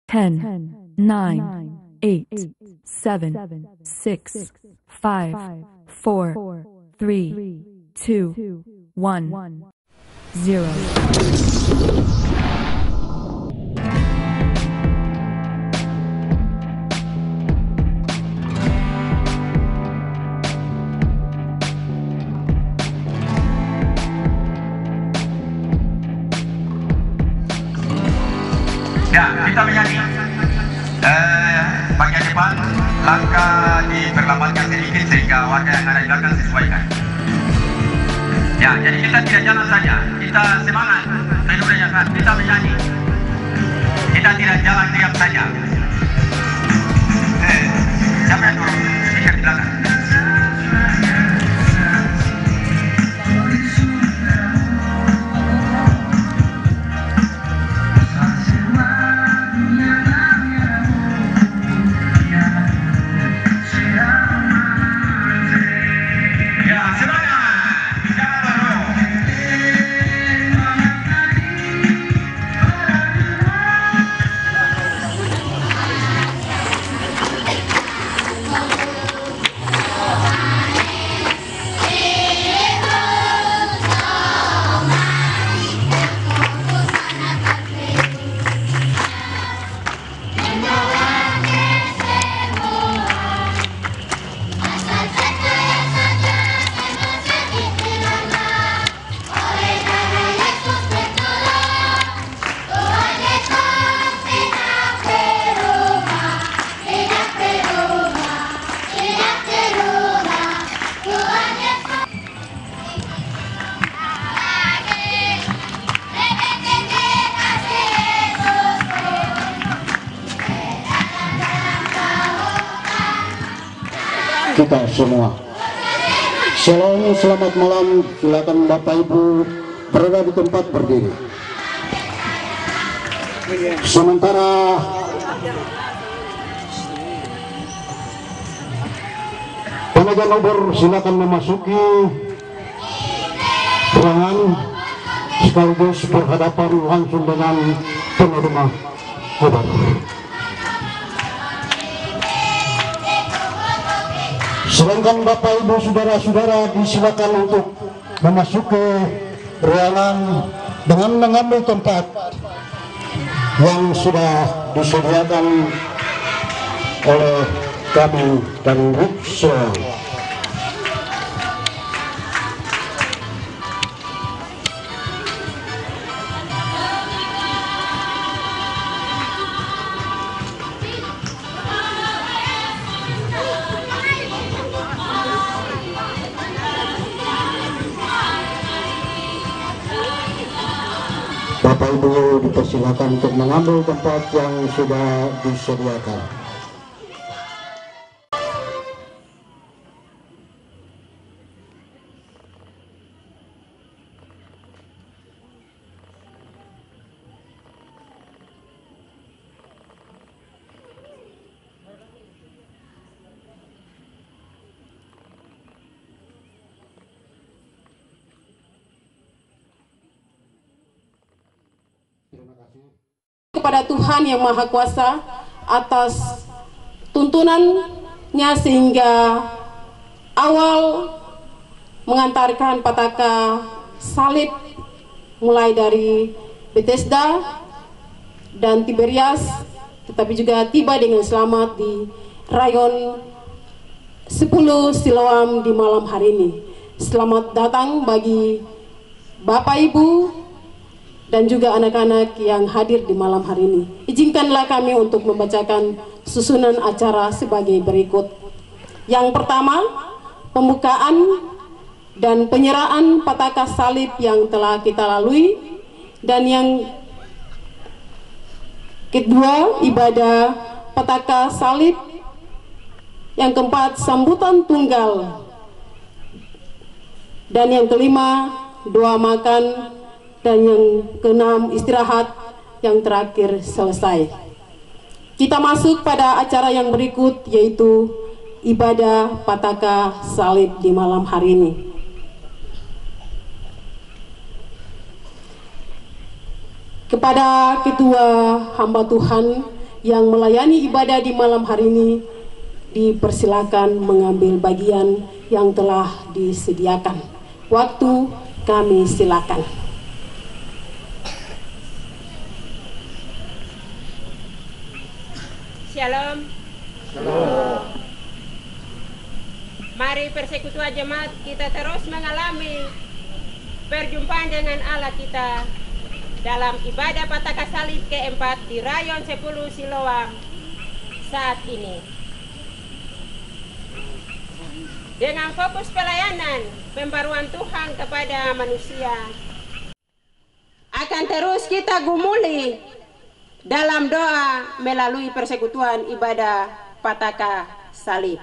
10, 9, 8, 7, 6, 5, 4, 3, 2, 1, 0. Ya, kita menyanyi. Bagian depan langkah diperlambatkan sedikit sehingga warga yang ada di belakang sesuaikan. Ya, jadi kita tidak jalan saja, kita semangat, kan? Kita menyanyi. Kita tidak jalan diam saja. Siapa yang dorong speaker di belakang? Kita semua. Shalom, selamat malam. Silakan Bapak Ibu berada di tempat berdiri. Sementara penajam obor silakan memasuki ruangan sekaligus berhadapan langsung dengan penerima obor. Sedangkan Bapak Ibu saudara-saudara disilakan untuk memasuki ruangan dengan mengambil tempat yang sudah disediakan oleh kami dari Ruksel. Bapak Ibu dipersilakan untuk mengambil tempat yang sudah disediakan. Kepada Tuhan yang Maha Kuasa atas tuntunannya sehingga awal mengantarkan Pataka salib mulai dari Bethesda dan Tiberias, tetapi juga tiba dengan selamat di rayon 10 Siloam di malam hari ini. Selamat datang bagi Bapak Ibu dan juga anak-anak yang hadir di malam hari ini. Izinkanlah kami untuk membacakan susunan acara sebagai berikut. Yang pertama, pembukaan dan penyerahan Pataka salib yang telah kita lalui, dan yang kedua, ibadah Pataka salib. Yang keempat, sambutan tunggal, dan yang kelima, doa makan, dan yang keenam, istirahat, yang terakhir selesai. Kita masuk pada acara yang berikut, yaitu ibadah Pataka salib di malam hari ini. Kepada kedua hamba Tuhan yang melayani ibadah di malam hari ini dipersilakan mengambil bagian yang telah disediakan. Waktu kami silakan. Shalom. Shalom. Mari persekutuan jemaat kita terus mengalami perjumpaan dengan Allah kita dalam ibadah Pataka Salib keempat di Rayon 10 Siloam saat ini. Dengan fokus pelayanan pembaruan Tuhan kepada manusia, akan terus kita gumuli dalam doa melalui persekutuan ibadah Pataka Salib.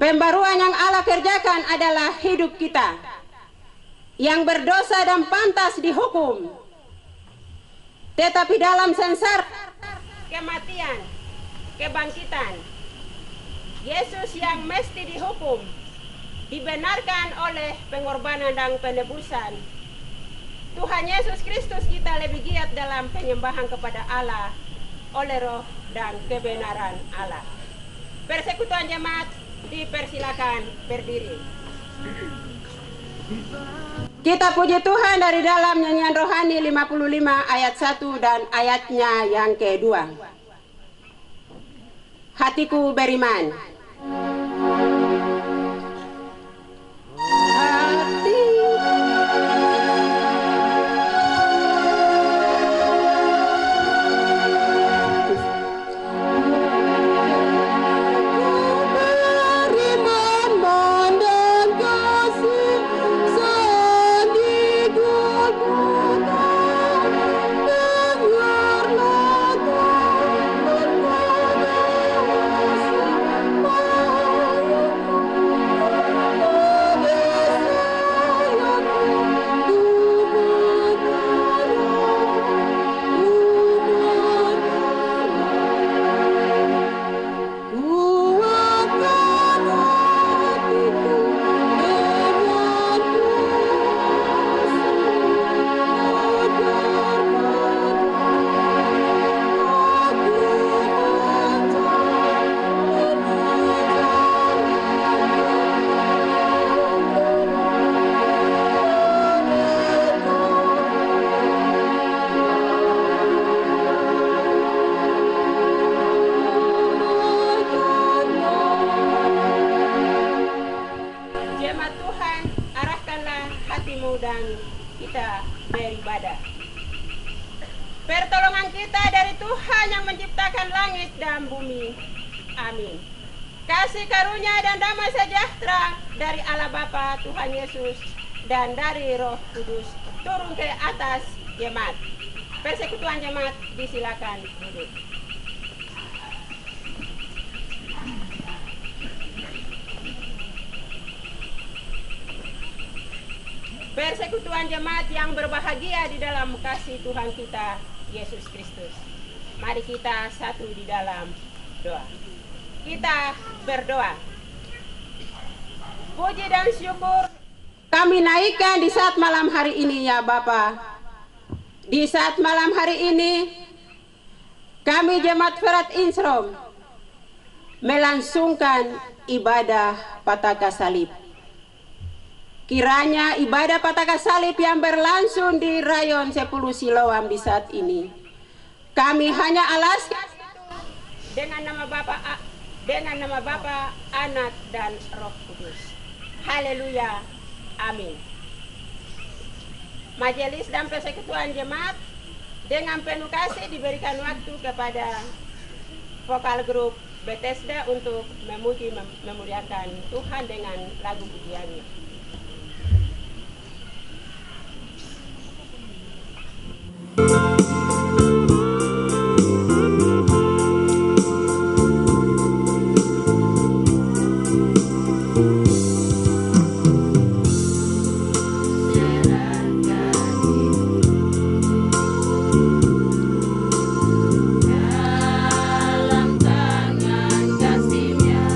Pembaruan yang Allah kerjakan adalah hidup kita yang berdosa dan pantas dihukum, tetapi dalam sengsara, kematian, kebangkitan, Yesus yang mesti dihukum dibenarkan oleh pengorbanan dan penebusan. Tuhan Yesus Kristus kita lebih giat dalam penyembahan kepada Allah oleh roh dan kebenaran Allah. Persekutuan jemaat dipersilakan berdiri. Kita puji Tuhan dari dalam nyanyian rohani 55 ayat 1 dan ayatnya yang kedua. Hatiku beriman. Dan kita beribadah. Pertolongan kita dari Tuhan yang menciptakan langit dan bumi. Amin. Kasih karunia dan damai sejahtera dari Allah Bapa, Tuhan Yesus, dan dari Roh Kudus turun ke atas jemaat. Persekutuan jemaat disilakan duduk. Persekutuan jemaat yang berbahagia di dalam kasih Tuhan kita Yesus Kristus. Mari kita satu di dalam doa. Kita berdoa. Puji dan syukur kami naikkan di saat malam hari ini ya Bapa. Di saat malam hari ini kami jemaat Ferat Inshrom melangsungkan ibadah Pataka Salib. Kiranya ibadah Pataka Salib yang berlangsung di Rayon 10 Siloam di saat ini, kami hanya alaskan dengan nama Bapa, Anak dan Roh Kudus. Haleluya. Amin. Majelis dan persekutuan jemaat dengan penuh kasih diberikan waktu kepada vokal grup Bethesda untuk memuji memuliakan Tuhan dengan lagu pujiannya. Dalam tangan kasih-Nya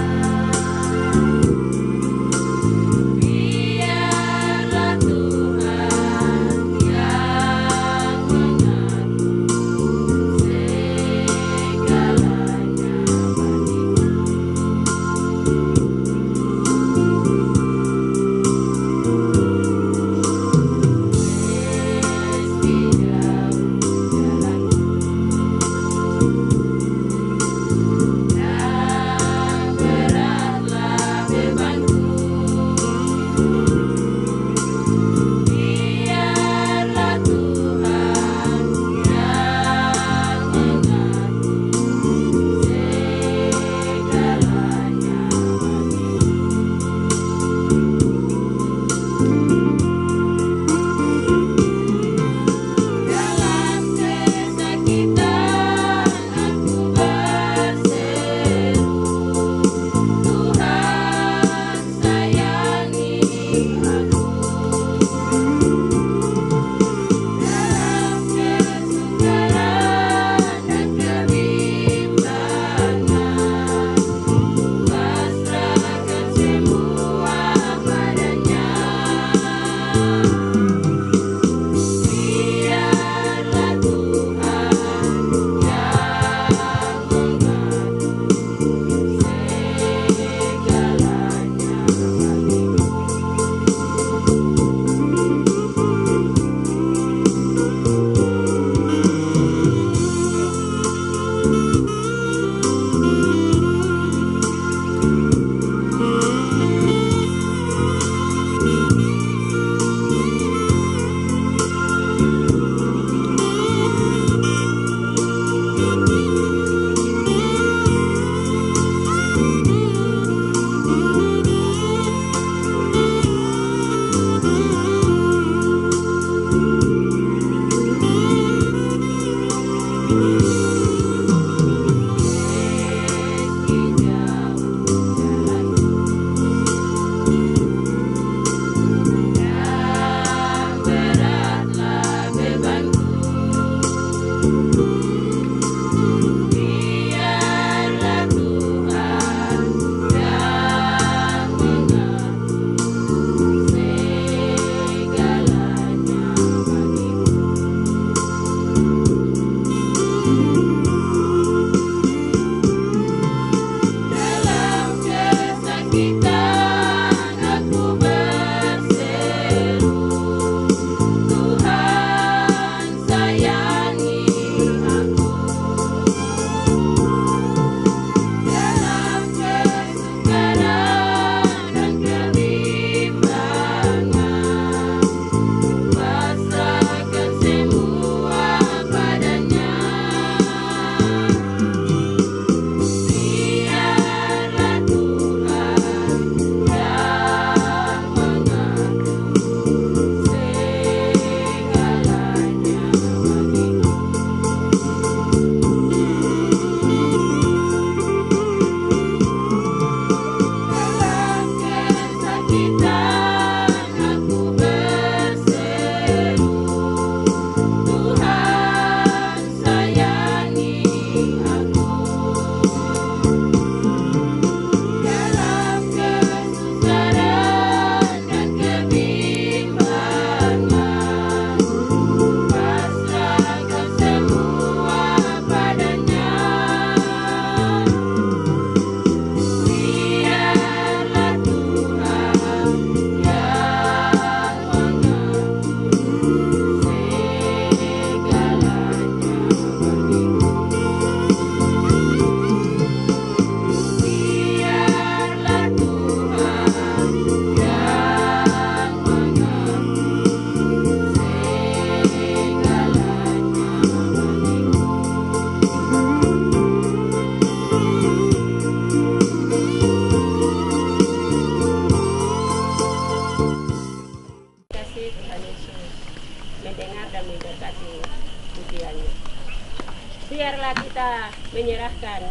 biarlah kita menyerahkan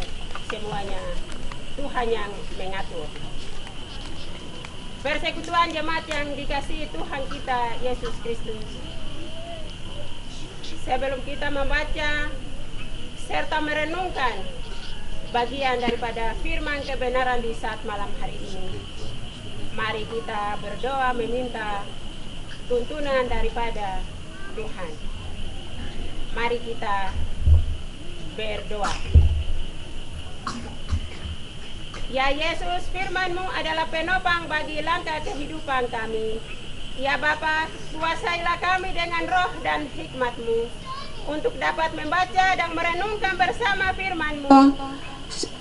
semuanya, Tuhan yang mengatur. Persekutuan jemaat yang dikasihi Tuhan kita Yesus Kristus, sebelum kita membaca serta merenungkan bagian daripada firman kebenaran di saat malam hari ini, mari kita berdoa meminta tuntunan daripada Tuhan. Mari kita berdoa. Ya Yesus, firman-Mu adalah penopang bagi langkah kehidupan kami. Ya Bapa, kuasailah kami dengan roh dan hikmat-Mu untuk dapat membaca dan merenungkan bersama firman-Mu.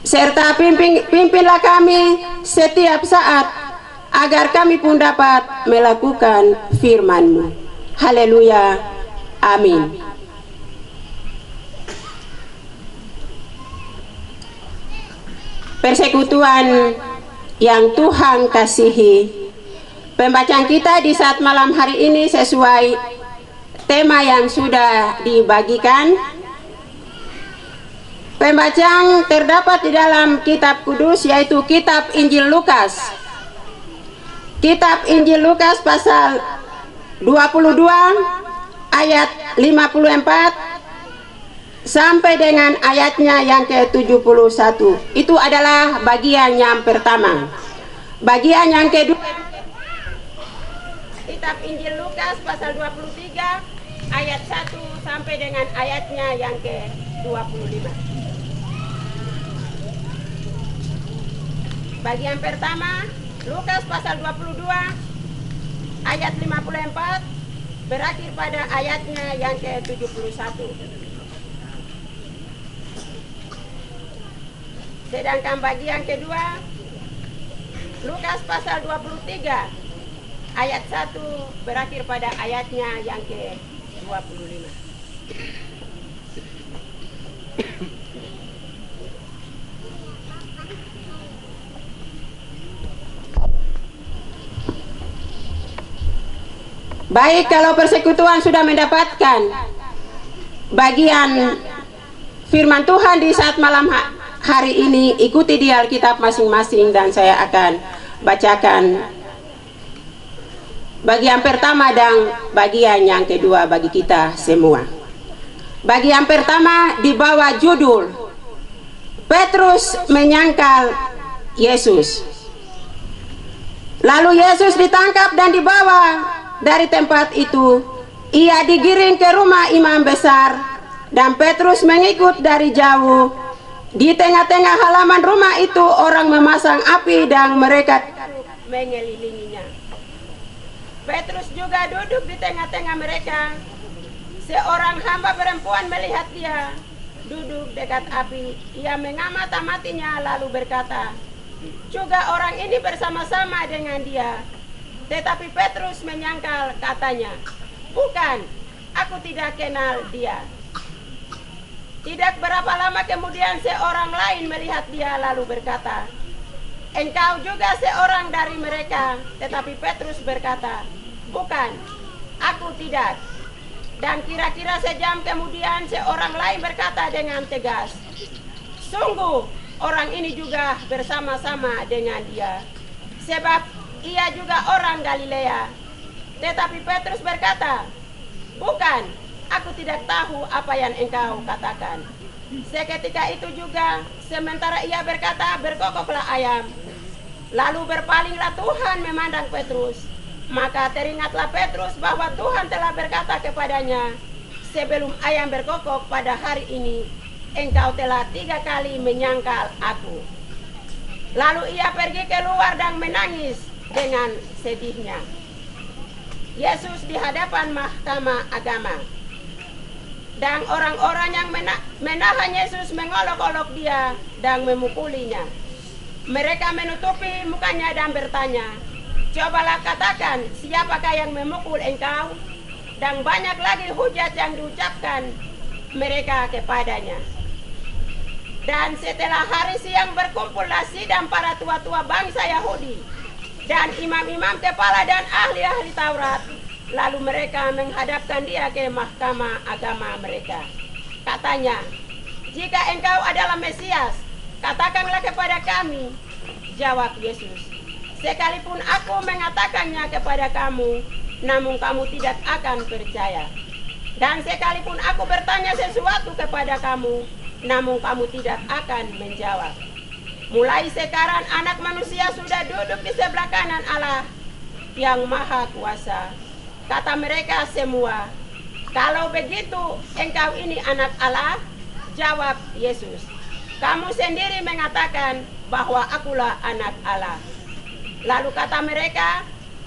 Serta pimpinlah kami setiap saat agar kami pun dapat melakukan firman-Mu. Haleluya. Amin. Persekutuan yang Tuhan kasihi, pembacaan kita di saat malam hari ini sesuai tema yang sudah dibagikan. Pembacaan terdapat di dalam kitab kudus, yaitu kitab Injil Lukas. Kitab Injil Lukas pasal 22 ayat 54 sampai dengan ayatnya yang ke-71. Itu adalah bagian yang pertama. Bagian yang kedua, kitab Injil Lukas pasal 23 ayat 1 sampai dengan ayatnya yang ke-25. Bagian pertama, Lukas pasal 22 ayat 54 berakhir pada ayatnya yang ke-71. Sedangkan bagian kedua, Lukas pasal 23 ayat 1 berakhir pada ayatnya yang ke-25. Baik, kalau persekutuan sudah mendapatkan bagian firman Tuhan di saat malam hari ini, ikuti di Alkitab masing-masing dan saya akan bacakan bagian pertama dan bagian yang kedua bagi kita semua. Bagian pertama di bawah judul Petrus menyangkal Yesus. Lalu Yesus ditangkap dan dibawa dari tempat itu. Ia digiring ke rumah imam besar dan Petrus mengikut dari jauh. Di tengah-tengah halaman rumah itu orang memasang api dan mereka mengelilinginya. Petrus juga duduk di tengah-tengah mereka. Seorang hamba perempuan melihat dia duduk dekat api. Ia mengamati-amatinya lalu berkata, juga orang ini bersama-sama dengan dia. Tetapi Petrus menyangkal, katanya, bukan, aku tidak kenal dia. Tidak berapa lama kemudian seorang lain melihat dia lalu berkata, engkau juga seorang dari mereka. Tetapi Petrus berkata, bukan, aku tidak. Dan kira-kira sejam kemudian seorang lain berkata dengan tegas, sungguh orang ini juga bersama-sama dengan dia, sebab ia juga orang Galilea. Tetapi Petrus berkata, bukan, aku tidak tahu apa yang engkau katakan. Seketika itu juga, sementara ia berkata, berkokoklah ayam. Lalu berpalinglah Tuhan memandang Petrus. Maka teringatlah Petrus bahwa Tuhan telah berkata kepadanya, sebelum ayam berkokok pada hari ini, engkau telah 3 kali menyangkal aku. Lalu ia pergi keluar dan menangis dengan sedihnya. Yesus di hadapan mahkamah agama. Dan orang-orang yang menahan Yesus mengolok-olok dia dan memukulinya. Mereka menutupi mukanya dan bertanya, cobalah katakan, siapakah yang memukul engkau? Dan banyak lagi hujat yang diucapkan mereka kepadanya. Dan setelah hari siang berkumpullah sidang para tua-tua bangsa Yahudi dan imam-imam kepala dan ahli-ahli Taurat. Lalu mereka menghadapkan dia ke mahkamah agama mereka. Katanya, jika engkau adalah Mesias, katakanlah kepada kami. Jawab Yesus, sekalipun aku mengatakannya kepada kamu, namun kamu tidak akan percaya. Dan sekalipun aku bertanya sesuatu kepada kamu, namun kamu tidak akan menjawab. Mulai sekarang anak manusia sudah duduk di sebelah kanan Allah yang Maha Kuasa. Kata mereka semua, kalau begitu engkau ini anak Allah? Jawab Yesus, kamu sendiri mengatakan bahwa akulah anak Allah. Lalu kata mereka,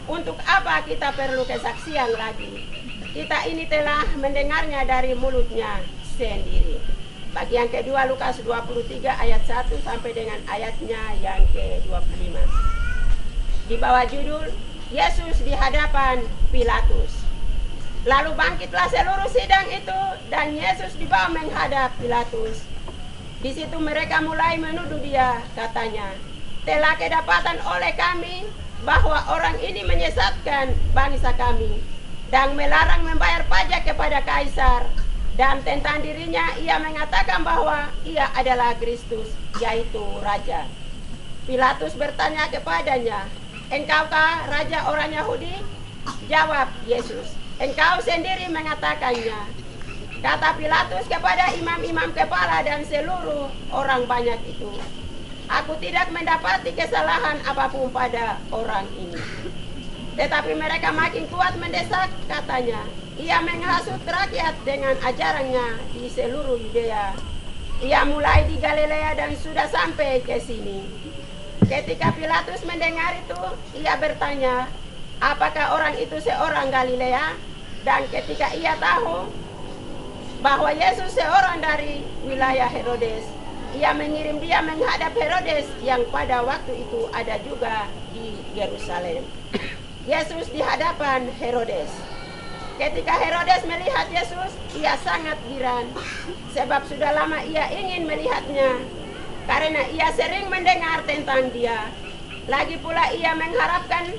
untuk apa kita perlu kesaksian lagi? Kita ini telah mendengarnya dari mulutnya sendiri. Bagian kedua Lukas 23 ayat 1 sampai dengan ayatnya yang ke-25. Di bawah judul Yesus di hadapan Pilatus. Lalu bangkitlah seluruh sidang itu dan Yesus dibawa menghadap Pilatus. Di situ mereka mulai menuduh dia, katanya, telah kedapatan oleh kami bahwa orang ini menyesatkan bangsa kami dan melarang membayar pajak kepada Kaisar, dan tentang dirinya ia mengatakan bahwa ia adalah Kristus, yaitu Raja. Pilatus bertanya kepadanya, engkaukah Raja orang Yahudi? Jawab Yesus, engkau sendiri mengatakannya. Kata Pilatus kepada imam-imam kepala dan seluruh orang banyak itu, aku tidak mendapati kesalahan apapun pada orang ini. Tetapi mereka makin kuat mendesak, katanya, ia menghasut rakyat dengan ajarannya di seluruh Yudea. Ia mulai di Galilea dan sudah sampai ke sini. Ketika Pilatus mendengar itu, ia bertanya, apakah orang itu seorang Galilea? Dan ketika ia tahu bahwa Yesus seorang dari wilayah Herodes, ia mengirim dia menghadap Herodes yang pada waktu itu ada juga di Yerusalem. Yesus di hadapan Herodes. Ketika Herodes melihat Yesus, ia sangat girang, sebab sudah lama ia ingin melihatnya, karena ia sering mendengar tentang dia. Lagi pula ia mengharapkan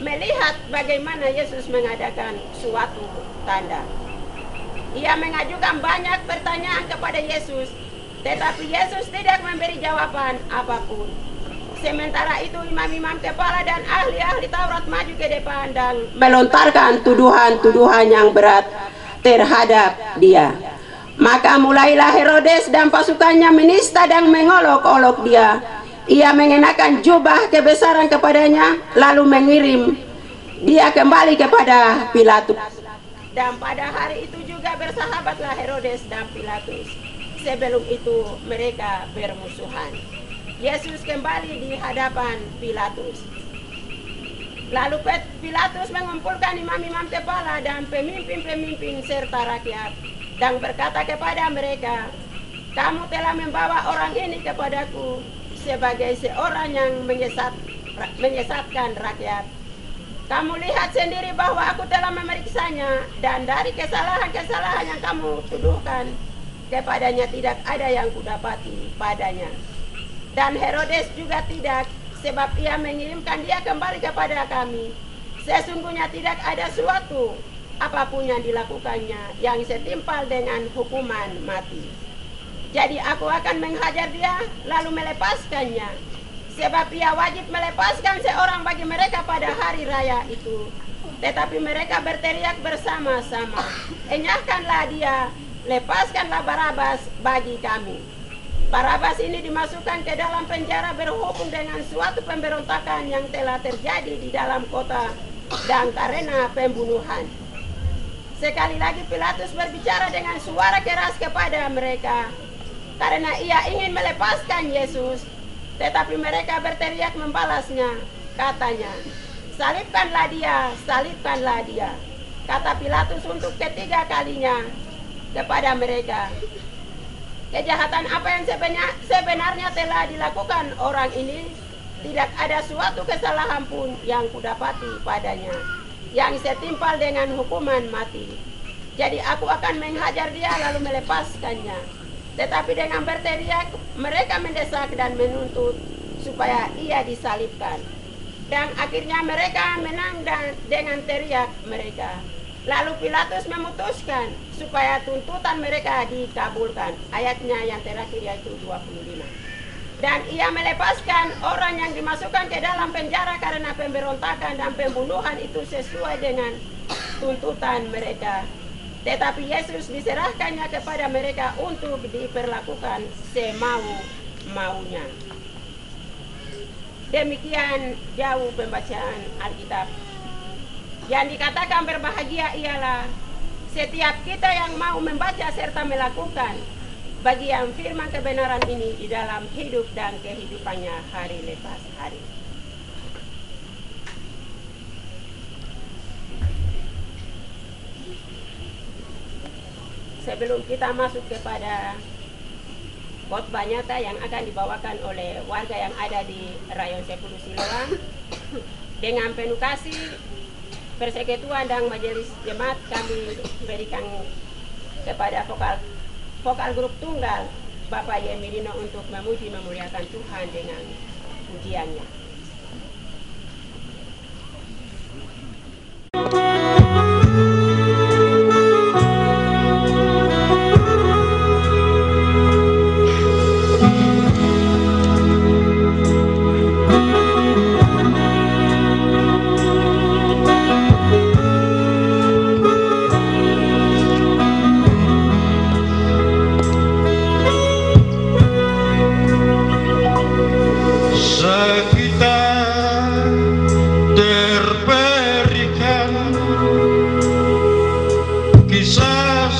melihat bagaimana Yesus mengadakan suatu tanda. Ia mengajukan banyak pertanyaan kepada Yesus, tetapi Yesus tidak memberi jawaban apapun. Sementara itu imam-imam kepala dan ahli-ahli Taurat maju ke depan dan melontarkan tuduhan-tuduhan yang berat terhadap dia. Maka mulailah Herodes dan pasukannya menista dan mengolok-olok dia. Ia mengenakan jubah kebesaran kepadanya, lalu mengirim dia kembali kepada Pilatus. Dan pada hari itu juga bersahabatlah Herodes dan Pilatus. Sebelum itu mereka bermusuhan. Yesus kembali di hadapan Pilatus. Lalu Pilatus mengumpulkan imam-imam kepala dan pemimpin-pemimpin serta rakyat dan berkata kepada mereka, kamu telah membawa orang ini kepadaku sebagai seorang yang menyesatkan rakyat. Kamu lihat sendiri bahwa aku telah memeriksanya, dan dari kesalahan-kesalahan yang kamu tuduhkan kepadanya tidak ada yang kudapati padanya. Dan Herodes juga tidak, sebab ia mengirimkan dia kembali kepada kami. Sesungguhnya tidak ada suatu apapun yang dilakukannya yang setimpal dengan hukuman mati. Jadi aku akan menghajar dia lalu melepaskannya, sebab ia wajib melepaskan seorang bagi mereka pada hari raya itu. Tetapi mereka berteriak bersama-sama, enyahkanlah dia, lepaskanlah Barabas bagi kami. Barabas ini dimasukkan ke dalam penjara berhubung dengan suatu pemberontakan yang telah terjadi di dalam kota dan karena pembunuhan. Sekali lagi Pilatus berbicara dengan suara keras kepada mereka, karena ia ingin melepaskan Yesus. Tetapi mereka berteriak membalasnya, katanya, salibkanlah dia, salibkanlah dia. Kata Pilatus untuk ketiga kalinya kepada mereka, kejahatan apa yang sebenarnya telah dilakukan orang ini? Tidak ada suatu kesalahan pun yang kudapati padanya yang setimpal dengan hukuman mati. Jadi aku akan menghajar dia lalu melepaskannya. Tetapi dengan berteriak mereka mendesak dan menuntut supaya ia disalibkan. Dan akhirnya mereka menang dan dengan teriak mereka, Lalu Pilatus memutuskan supaya tuntutan mereka dikabulkan. Ayatnya yang terakhir yaitu 25. Dan ia melepaskan orang yang dimasukkan ke dalam penjara karena pemberontakan dan pembunuhan itu sesuai dengan tuntutan mereka. Tetapi Yesus diserahkannya kepada mereka untuk diperlakukan semau-maunya. Demikian jauh pembacaan Alkitab. Yang dikatakan berbahagia ialah setiap kita yang mau membaca serta melakukan bagian firman kebenaran ini di dalam hidup dan kehidupannya hari lepas hari. Sebelum kita masuk kepada khotbah nyata yang akan dibawakan oleh warga yang ada di Rayon 10 Siloam, dengan penuh kasih Persekutuan dan Majelis Jemaat kami berikan kepada vokal grup tunggal Bapak Yemirino untuk memuji memuliakan Tuhan dengan pujiannya.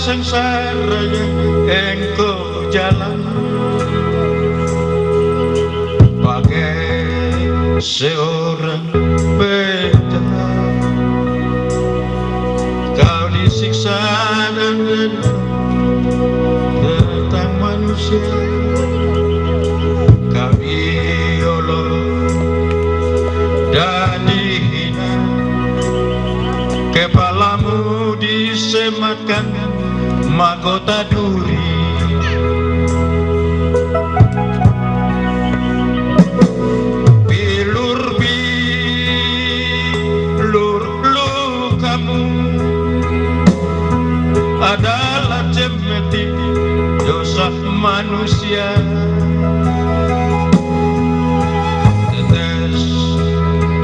Sengsaranya engkau jalan bagai seorang penjahat, kau disiksa dan tentang manusia, kau diolok dan dihina, kepalamu disematkan mahkota duri, bilur lukamu adalah cemeti dosa manusia, tetes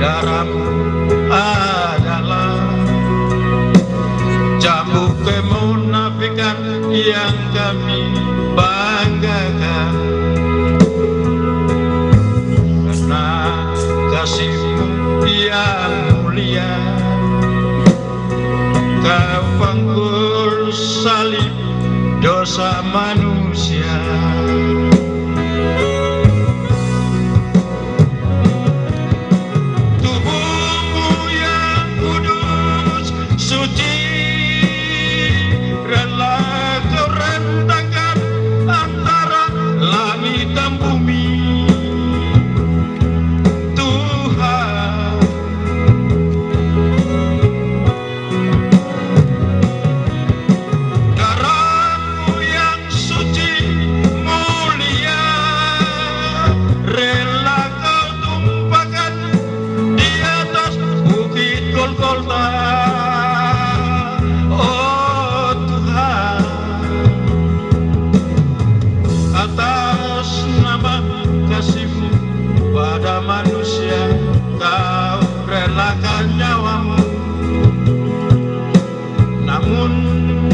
darahmu adalah cambuk kemunafikan yang kami banggakan, karena kasih-Mu yang mulia kau panggul salib dosa manusia. Tubuh-Mu yang kudus suci rela kau rentangkan antara langit dan bumi, Tuhan. Darah-Mu yang suci mulia rela kau tumpahkan di atas bukit Golgota. Atas nama kasih-Mu pada manusia, kau relakan nyawa-Mu. Namun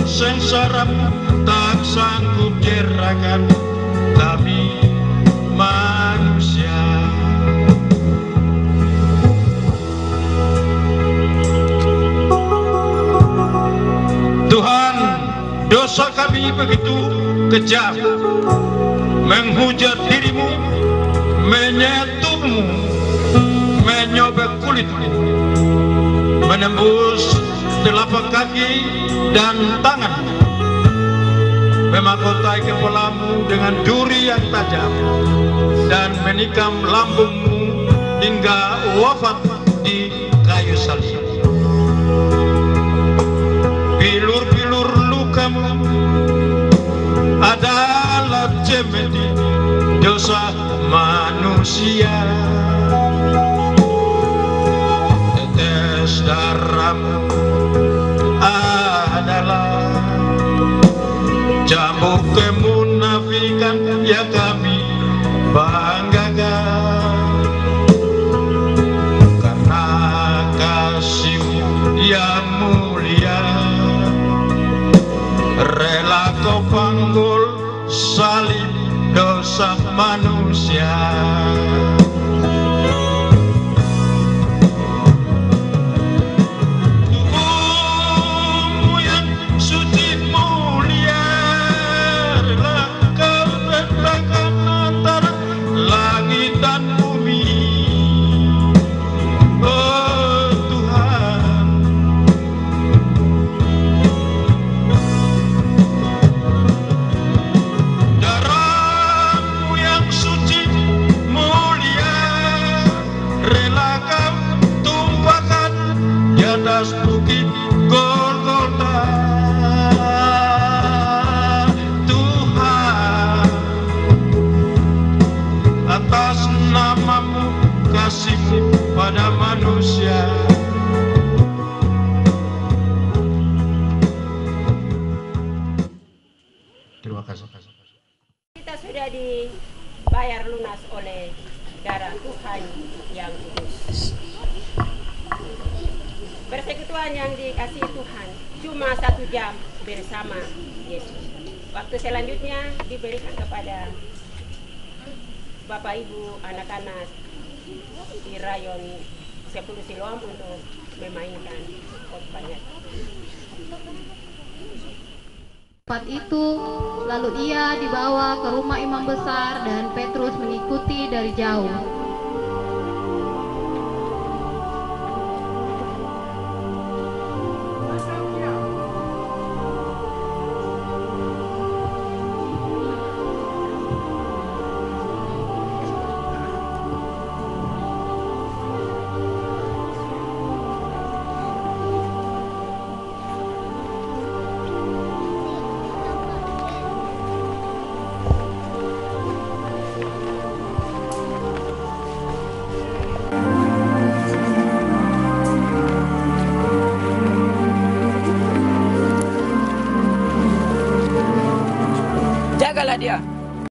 sengsara-Mu tak sanggup jerakan kami manusia. Tuhan, dosa kami begitu kejam, menghujat diri-Mu, menyentuh-Mu, menyobek kulit-Mu, menembus telapak kaki dan tangan, memahkotai kepala-Mu dengan duri yang tajam, dan menikam lambung-Mu hingga wafat di kayu salib. Bilur-bilur luka-Mu adalah cemeti dosa manusia, tetes darah-Mu kemunafikan ya kami banggakan, karena kasih-Mu yang mulia rela Kau panggul salib dosa manusia. Tubuh-Mu yang suci mulia rela Kau letakkan antara langit dan bumi. Oh Tuhan, darah-Mu yang suci mulia rela Kau tumpahkan di atas bukit Golgota. Tuhan, atas nama-Mu, kasih-Mu pada manusia. Terima kasih. Kita sudah dibayar lunas oleh darah Tuhan yang kudus. Persekutuan yang dikasihi Tuhan cuma 1 jam bersama Yesus. Waktu selanjutnya diberikan kepada Bapak Ibu anak-anak di rayon 10 Siloam untuk memainkan khotbahnya. Saat itu, lalu ia dibawa ke rumah imam besar dan Petrus mengikuti dari jauh. Jagalah dia.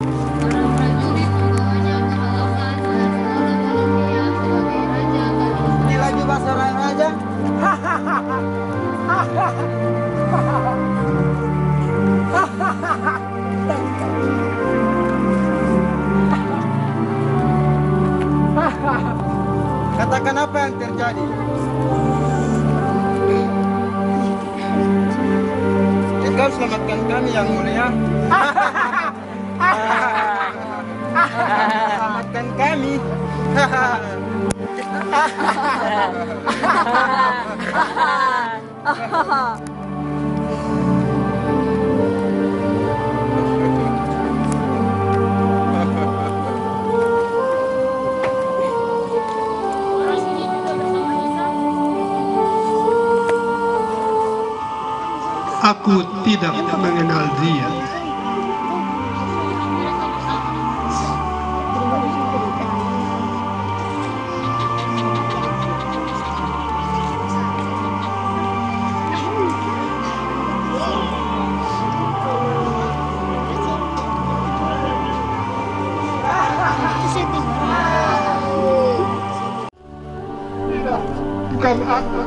Para prajurit membawanya ke halaman dan mengolok-olok dia sebagai raja gadis. Ini lagi bahasa raja. Katakan apa yang terjadi? Engkau selamatkan kami yang mulia. Selamatkan kami. Aku tidak mengenal dia. Bukan aku.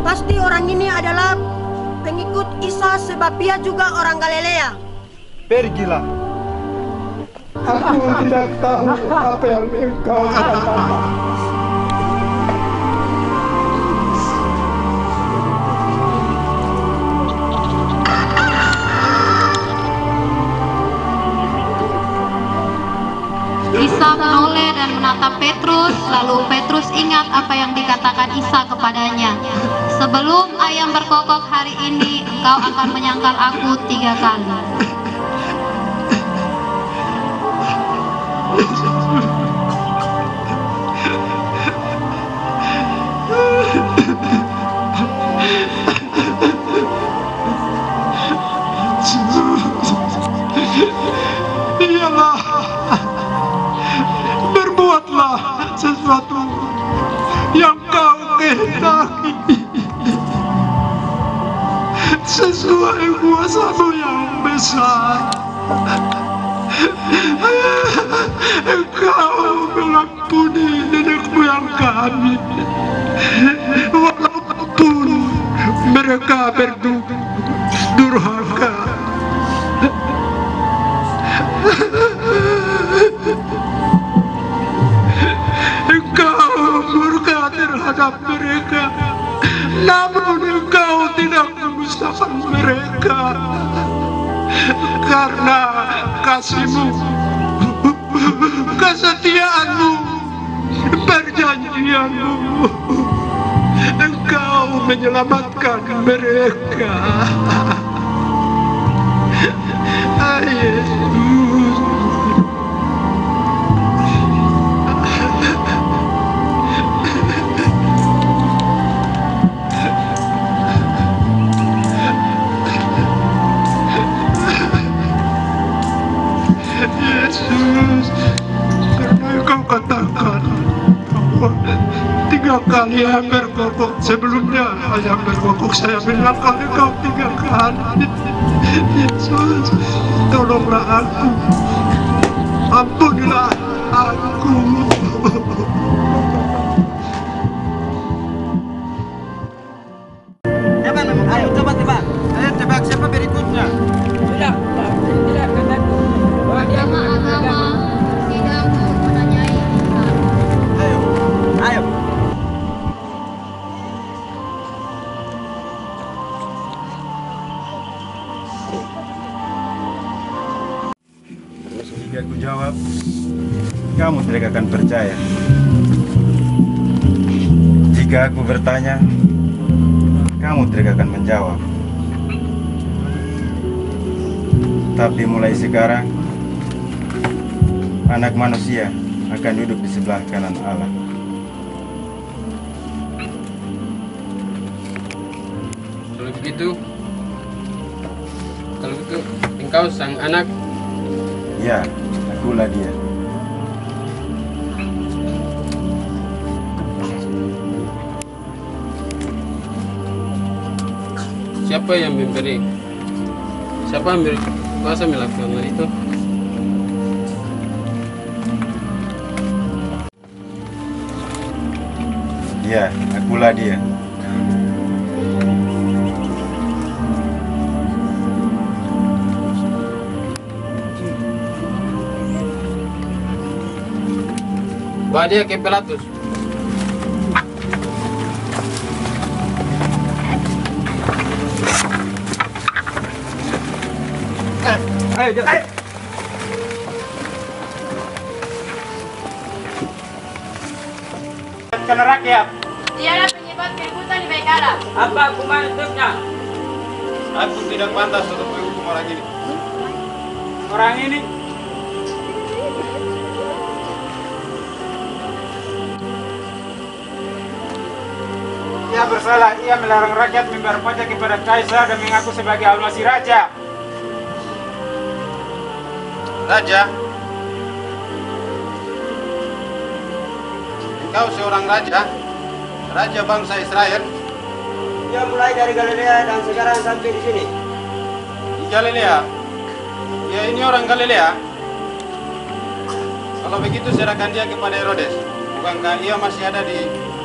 Pasti orang ini adalah pengikut Isa sebab dia juga orang Galilea. Pergilah. Aku tidak tahu apa yang engkau katakan. Isa menoleh dan menatap Petrus Petrus, lalu Petrus ingat apa yang dikatakan Isa kepadanya. Sebelum ayam berkokok hari ini, engkau akan menyangkal aku 3 kali. Iyalah, berbuatlah sesuatu yang kau kehendaki sesuai kuasa-Mu yang besar. Engkau mengampuni nenek moyang kami walaupun mereka berdurhaka. Engkau murka terhadap mereka, namun Engkau tidak memusnahkan mereka karena kasih-Mu, kesetiaan-Mu, perjanjian-Mu. Engkau menyelamatkan mereka. Yesus, Yesus, karena Engkau katakan bahwa 3 kali ayam berkokok, sebelumnya ayam berkokok saya bilang Engkau 3 kali. Yesus, tolonglah aku, ampunilah aku. Ayo coba tebak. Ayo tebak siapa berikutnya. Sudah. Agama-agama sidang untuk menanyai Isa. Ayo. Jika aku jawab, kamu tidak akan percaya. Jika aku bertanya, kamu tidak akan menjawab. Tapi mulai sekarang, Anak Manusia akan duduk di sebelah kanan Allah. Kalau begitu, engkau sang anak. Ya, akulah dia. Siapa yang memberi? Siapa yang berkuasa melakukan hal itu? Ya, akulah dia. Bawa dia ke Pilatus. Ayo. Karena rakyat. Tiada penyebab keributan di Baikara. Apa hukuman untuknya? Aku tidak pantas untuk menghukum orang ini. Orang ini ia bersalah. Ia melarang rakyat membayar pajak kepada kaisar dan mengaku sebagai Al-Masih Raja. Raja? Engkau seorang raja? Raja bangsa Israel? Dia mulai dari Galilea dan sekarang sampai di sini. Di Galilea? Ya, ini orang Galilea. Kalau begitu serahkan dia kepada Herodes. Bukankah ia masih ada di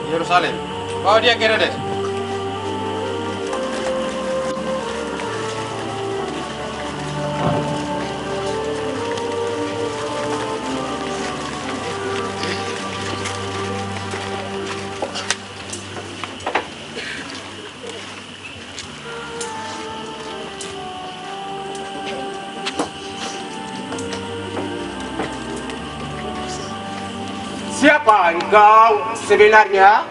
Yerusalem? Bawa dia ke Herodes. Siapa siapa engkau sebenarnya?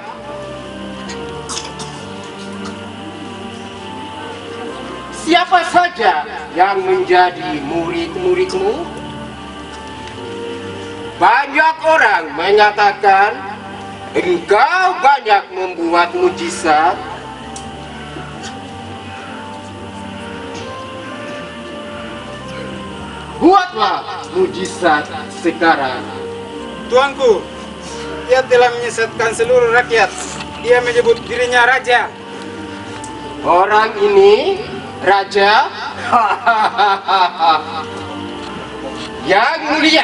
Siapa saja yang menjadi murid-muridmu? Banyak orang mengatakan engkau banyak membuat mujizat. Buatlah mujizat sekarang. Tuanku, dia telah menyesatkan seluruh rakyat. Dia menyebut dirinya raja. Orang ini raja? Yang mulia,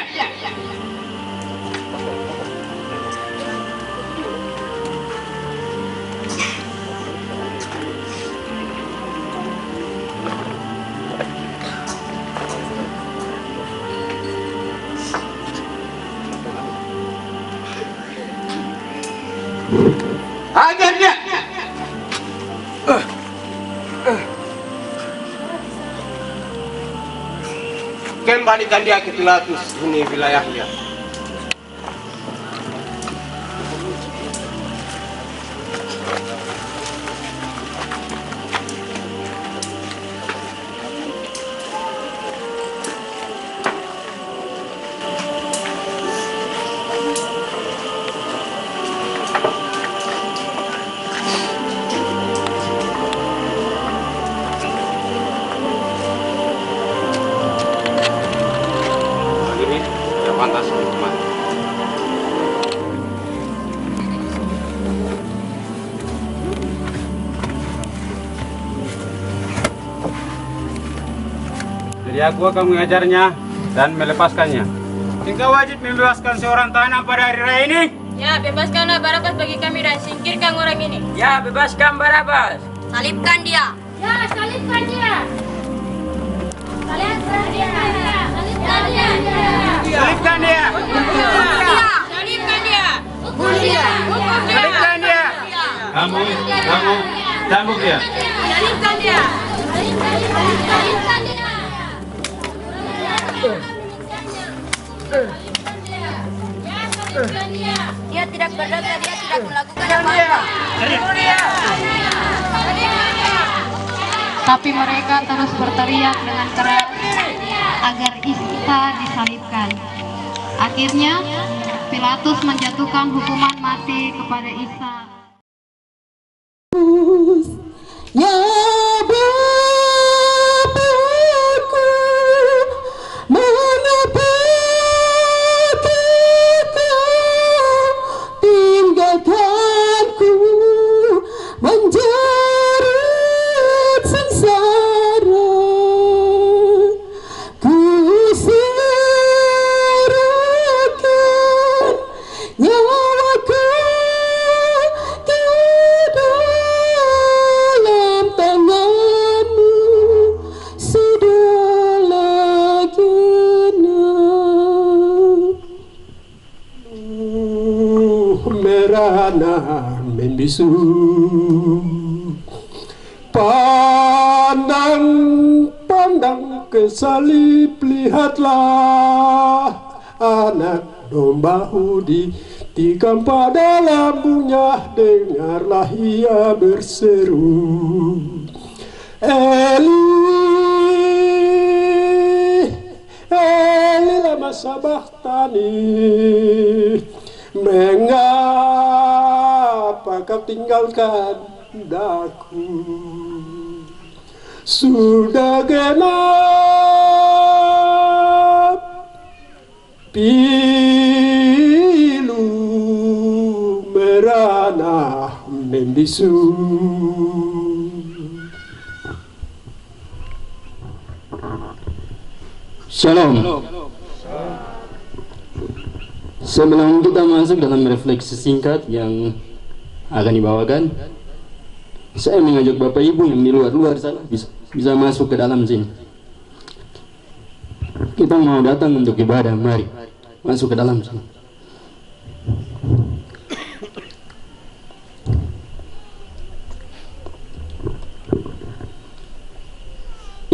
ajar dia. Kembalikan dia ke Pilatus, ini wilayahnya. Jadi aku akan mengajarnya dan melepaskannya. Engkau wajib membebaskan seorang tahanan pada hari raya ini. Ya, bebaskanlah Barabas bagi kami dan singkirkan orang ini. Ya, bebaskan Barabas. Salibkan dia. Ya, salibkan dia. Salibkan dia. Salibkan dia. Salibkan dia. Salibkan dia. Salibkan dia. Kamu, cambuk dia. Salibkan dia. Salibkan dia. Dia tidak berdosa, dia tidak melakukan apa-apa. Tapi mereka terus berteriak dengan keras agar Isa disalibkan. Akhirnya Pilatus menjatuhkan hukuman mati kepada Isa. Ya Bapakku, mengapa Engkau tinggalkanku menjerit sengsara? Ku serahkan nyawaku ke dalam tanganmu segala genap. Merana membisu, pandang ke salib, lihatlah anak domba ditikam pada lambungnya. Dengarlah ia berseru, Eli, Eli lama sabachthani. Mengapa kau tinggalkan daku? Sudah genap pilu merana membisu. Shalom. Sebelum kita masuk dalam refleksi singkat yang akan dibawakan, saya mengajak Bapak Ibu yang di luar sana bisa masuk ke dalam sini. Kita mau datang untuk ibadah, mari masuk ke dalam sini.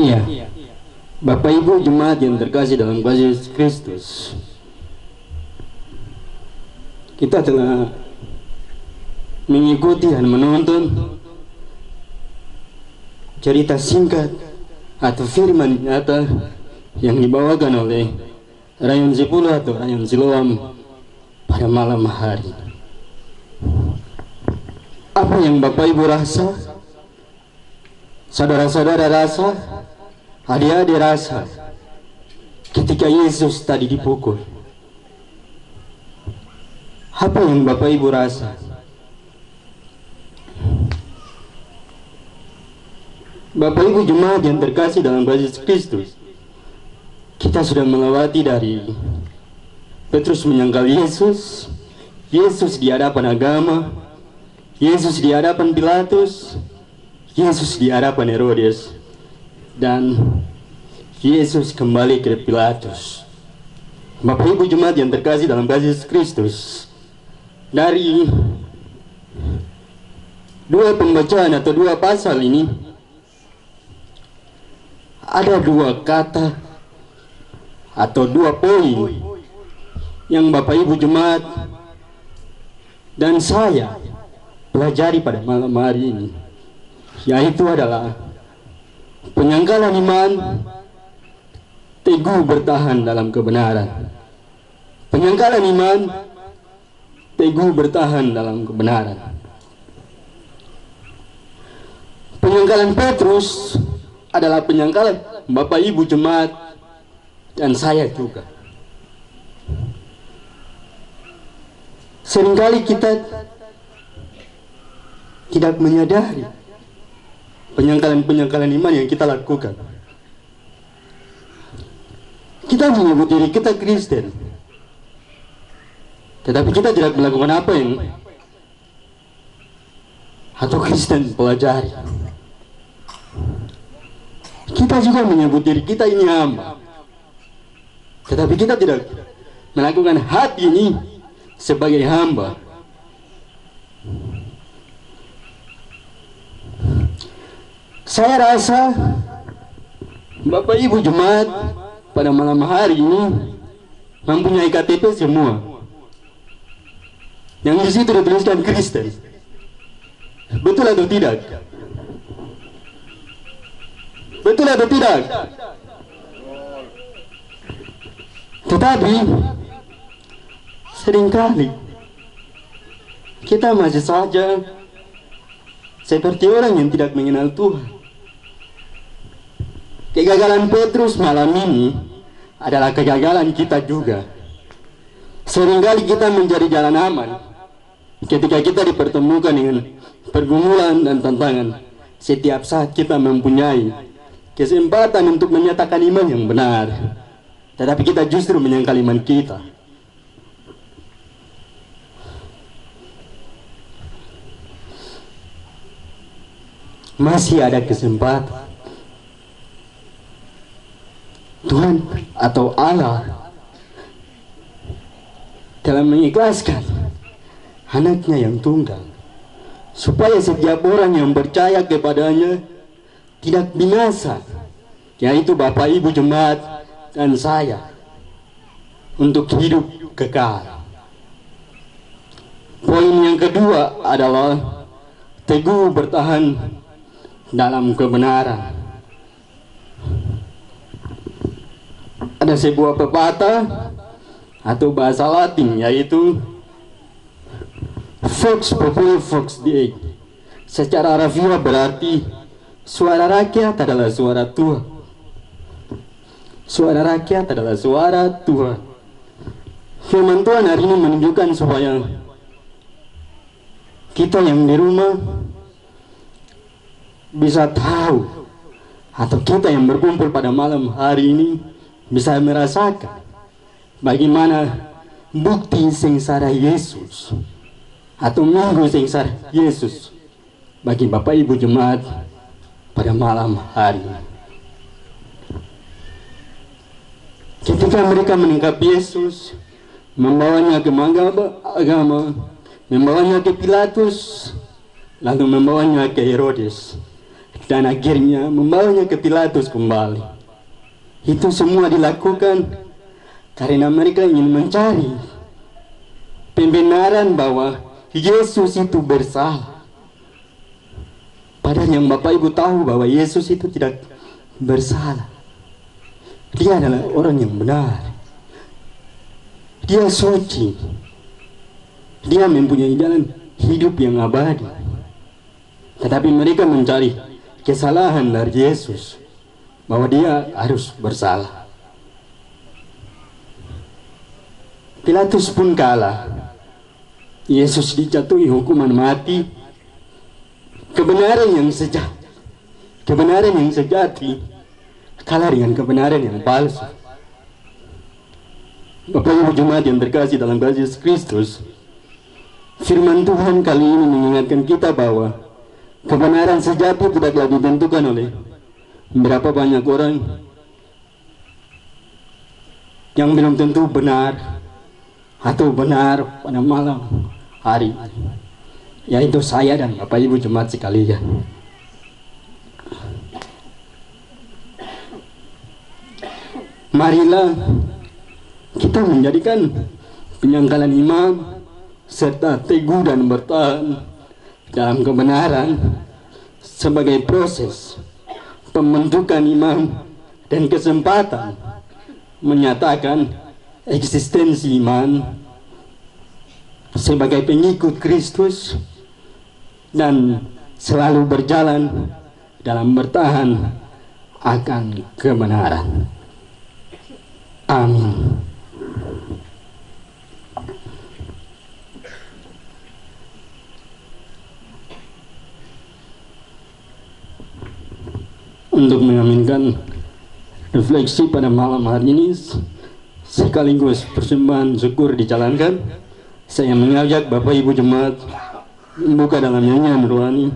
Iya, Bapak Ibu jemaat yang terkasih dalam kasih Yesus Kristus, kita telah mengikuti dan menonton cerita singkat atau firman nyata yang dibawakan oleh Rayon 10 atau Rayon Siloam pada malam hari. Apa yang Bapak Ibu rasa, saudara-saudara rasa, adik-adik rasa ketika Yesus tadi dipukul? Apa yang Bapak Ibu rasa? Bapak Ibu jemaat yang terkasih dalam Yesus Kristus, kita sudah melewati dari Petrus menyangkal Yesus, Yesus di hadapan agama, Yesus di hadapan Pilatus, Yesus di hadapan Herodes, dan Yesus kembali ke Pilatus. Bapak Ibu jemaat yang terkasih dalam Yesus Kristus, dari dua pembacaan atau dua pasal ini ada dua kata atau dua poin yang Bapak Ibu jemaat dan saya pelajari pada malam hari ini, yaitu adalah penyangkalan iman, teguh bertahan dalam kebenaran. Penyangkalan iman, teguh bertahan dalam kebenaran. Penyangkalan Petrus adalah penyangkalan Bapak Ibu jemaat dan saya juga. Seringkali kita tidak menyadari penyangkalan-penyangkalan iman yang kita lakukan. Kita menyebut diri kita Kristen, tetapi kita tidak melakukan apa yang atau Kristen pelajari. Kita juga menyebut diri kita ini hamba, tetapi kita tidak melakukan hati ini sebagai hamba. Saya rasa Bapak Ibu jemaat pada malam hari ini mempunyai KTP semua, yang di situ dituliskan Kristen. Betul atau tidak? Betul atau tidak? Tetapi seringkali kita masih saja seperti orang yang tidak mengenal Tuhan. Kegagalan Petrus malam ini adalah kegagalan kita juga. Seringkali kita mencari jalan aman ketika kita dipertemukan dengan pergumulan dan tantangan. Setiap saat kita mempunyai kesempatan untuk menyatakan iman yang benar, tetapi kita justru menyangkal iman kita. Masih ada kesempatan Tuhan atau Allah dalam mengikhlaskan anaknya yang tunggal, supaya setiap orang yang percaya kepadanya tidak binasa, yaitu Bapak Ibu jemaat dan saya, untuk hidup kekal. Poin yang kedua adalah teguh bertahan dalam kebenaran. Ada sebuah pepatah atau bahasa Latin, yaitu Vox Populi Vox Dei. Secara harfiah berarti suara rakyat adalah suara Tuhan. Suara rakyat adalah suara Tuhan. Firman Tuhan hari ini menunjukkan supaya kita yang di rumah bisa tahu, atau kita yang berkumpul pada malam hari ini bisa merasakan bagaimana bukti sengsara Yesus atau minggu sengsara Yesus bagi Bapak Ibu jemaat pada malam hari. Ketika mereka menangkap Yesus, membawanya ke agama, membawanya ke Pilatus, lalu membawanya ke Herodes, dan akhirnya membawanya ke Pilatus kembali. Itu semua dilakukan karena mereka ingin mencari pembenaran bahwa Yesus itu bersalah. Padahal yang Bapak Ibu tahu bahwa Yesus itu tidak bersalah. Dia adalah orang yang benar. Dia suci. Dia mempunyai jalan hidup yang abadi. Tetapi mereka mencari kesalahan dari Yesus, bahwa dia harus bersalah. Pilatus pun kalah. Yesus dijatuhi hukuman mati. Kebenaran yang sejati kalah dengan kebenaran yang palsu. Bapak Ibu Jemaat yang terkasih dalam Yesus Kristus, firman Tuhan kali ini mengingatkan kita bahwa kebenaran sejati tidaklah ditentukan oleh berapa banyak orang yang belum tentu benar atau benar pada malam hari, yaitu saya dan Bapak Ibu Jemaat sekalian. Marilah kita menjadikan penyangkalan imam serta teguh dan bertahan dalam kebenaran sebagai proses pembentukan imam dan kesempatan menyatakan eksistensi iman sebagai pengikut Kristus dan selalu berjalan dalam bertahan akan kebenaran. Amin. Untuk mengaminkan refleksi pada malam hari ini, sekaligus persembahan syukur dijalankan, saya mengajak Bapak Ibu Jemaat membuka dalam nyanyian rohani.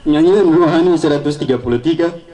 Nyanyian rohani 133.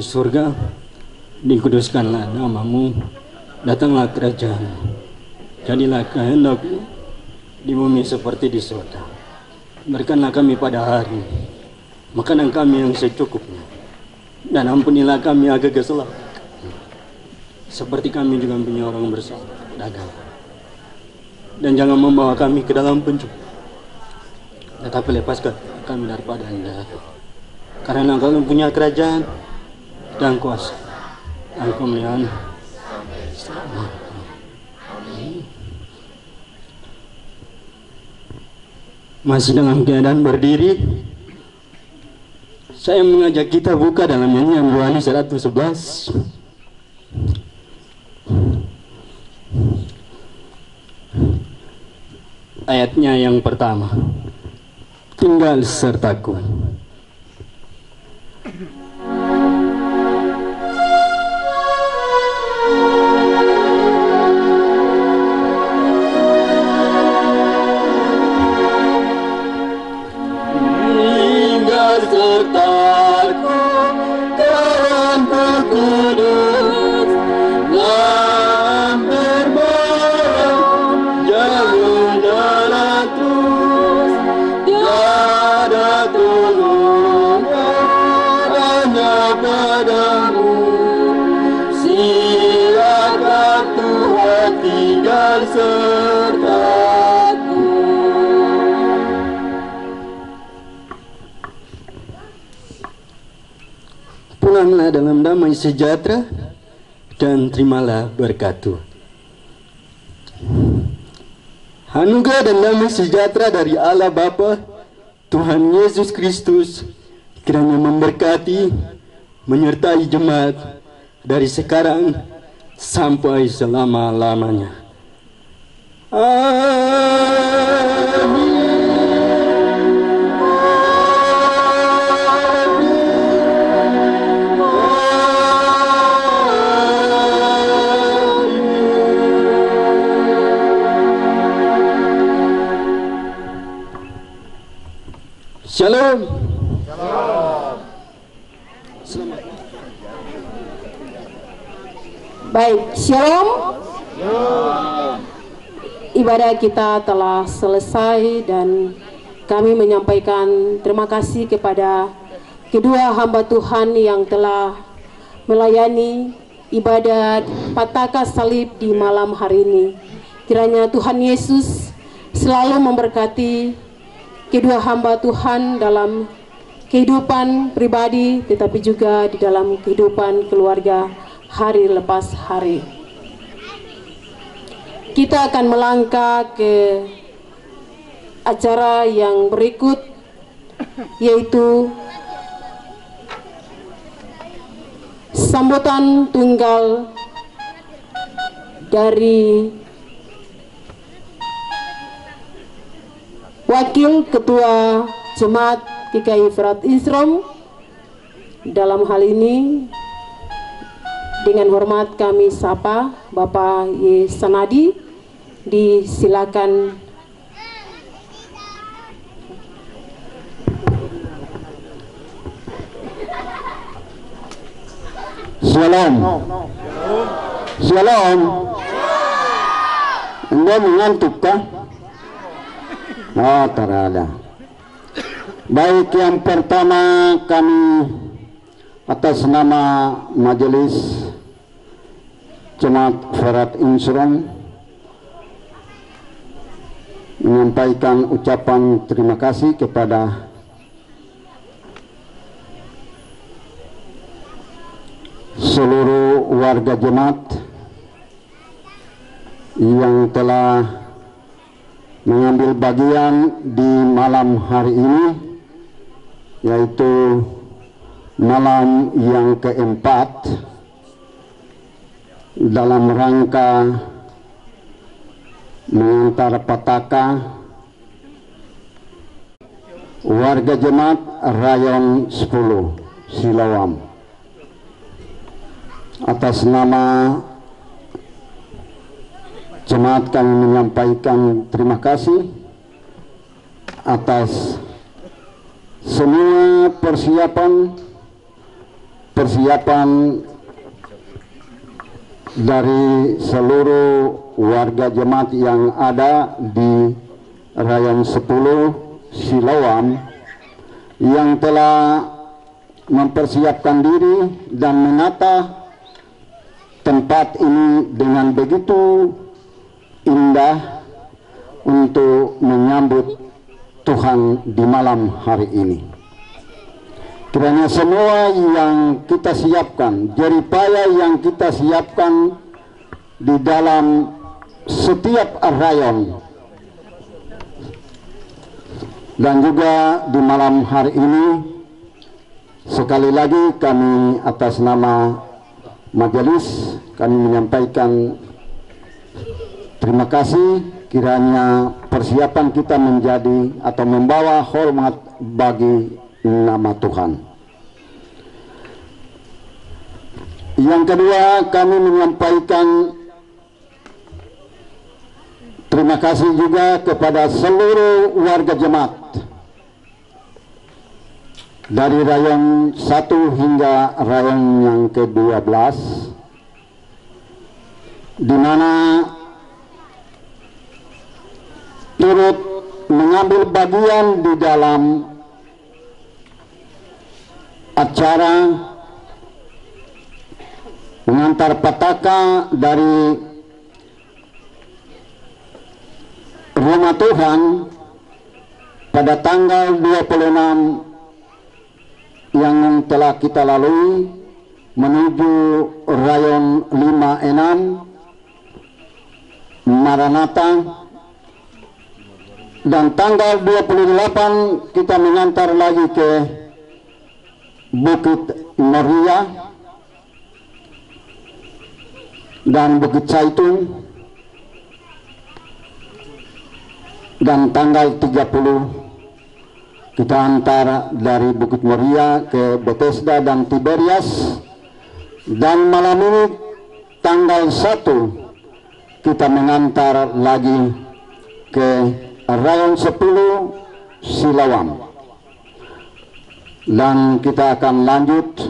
Surga, dikuduskanlah namamu, datanglah kerajaan, jadilah kehendakmu di bumi seperti di surga. Berikanlah kami pada hari makanan kami yang secukupnya, dan ampunilah kami agar kesalahan seperti kami juga punya orang bersalah dagang. Dan jangan membawa kami ke dalam pencobaan, tetapi lepaskan kami daripada Anda, karena Engkau punya kerajaan dan kuasa dan kemuliaan. Masih dalam keadaan berdiri, saya mengajak kita buka dalam nyanyian rohani 111. Ayatnya yang pertama, tinggal sertaku. Kudus dalam berbolong jalur terus, tiada tolong hanya padamu. Silakan Tuhan tinggal sertaku. Pulanglah dalam damai sejahtera dan terimalah berkat Tuhan. Anugerah dan damai sejahtera dari Allah Bapa, Tuhan Yesus Kristus, kiranya memberkati, menyertai jemaat dari sekarang sampai selama-lamanya. Amin. Shalom. Selamat. Baik, shalom. Ibadah kita telah selesai dan kami menyampaikan terima kasih kepada kedua hamba Tuhan yang telah melayani ibadat Pataka Salib di malam hari ini. Kiranya Tuhan Yesus selalu memberkati kedua hamba Tuhan dalam kehidupan pribadi tetapi juga di dalam kehidupan keluarga hari lepas hari. Kita akan melangkah ke acara yang berikut, yaitu sambutan tunggal dari Wakil Ketua Jemaat GKI Frat Isrom. Dalam hal ini dengan hormat kami sapa Bapak Y. Sanadi. Disilakan. Shalom. Shalom. Anda mengantuk kah? Oh, terada. Baik, yang pertama kami atas nama Majelis Jemaat Frat Isrom menyampaikan ucapan terima kasih kepada seluruh warga jemaat yang telah mengambil bagian di malam hari ini, yaitu malam yang keempat dalam rangka mengantar Pataka warga jemaat Rayon 10 Silawam. Atas nama jemaat kami menyampaikan terima kasih atas semua persiapan dari seluruh warga jemaat yang ada di Rayon 10 Silawam yang telah mempersiapkan diri dan menata tempat ini dengan begitu indah untuk menyambut Tuhan di malam hari ini. Kiranya semua yang kita siapkan, jeripaya yang kita siapkan di dalam setiap rayon dan juga di malam hari ini, sekali lagi kami atas nama majelis kami menyampaikan terima kasih. Kiranya persiapan kita menjadi atau membawa hormat bagi nama Tuhan. Yang kedua, kami menyampaikan terima kasih juga kepada seluruh warga jemaat dari rayon 1 hingga rayon yang ke-12, di mana turut mengambil bagian di dalam acara mengantar petaka dari Rumah Tuhan pada tanggal 26 yang telah kita lalui menuju rayon 56 Maranatha, dan tanggal 28 kita mengantar lagi ke Bukit Moria dan Bukit Zaitun, dan tanggal 30 kita antar dari Bukit Moria ke Bethesda dan Tiberias, dan malam ini tanggal 1 kita mengantar lagi ke rayon 10 Siloam, dan kita akan lanjut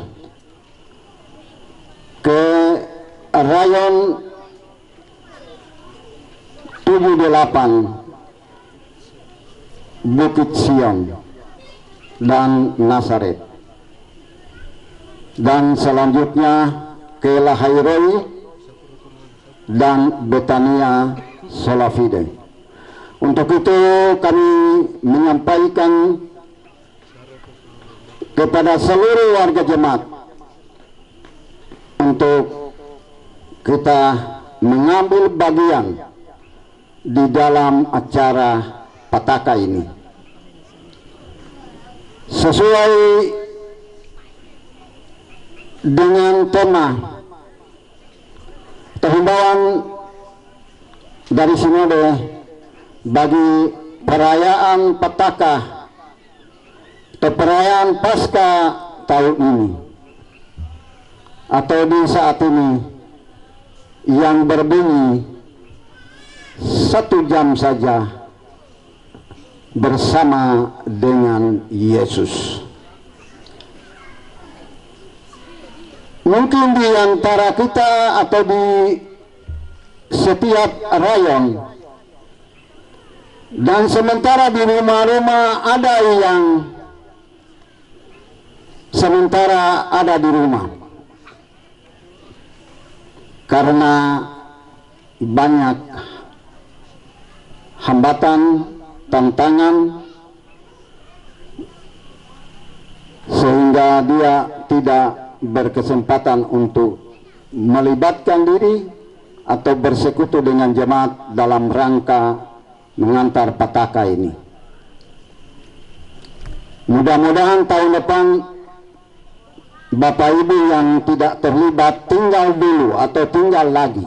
ke rayon 78 Bukit Sion dan Nazaret, dan selanjutnya ke Lahairoi dan Betania Solafide. Untuk itu kami menyampaikan kepada seluruh warga jemaat untuk kita mengambil bagian di dalam acara petaka ini sesuai dengan tema atau himbauan dari Sinode bagi perayaan petaka atau perayaan Pasca tahun ini atau di saat ini yang berbunyi 1 jam saja bersama dengan Yesus. Mungkin di antara kita atau di setiap rayon, dan sementara di rumah-rumah ada yang sementara ada di rumah karena banyak hambatan, tantangan, sehingga dia tidak berkesempatan untuk melibatkan diri atau bersekutu dengan jemaat dalam rangka mengantar petaka ini. Mudah-mudahan tahun depan Bapak Ibu yang tidak terlibat tinggal dulu atau tinggal lagi.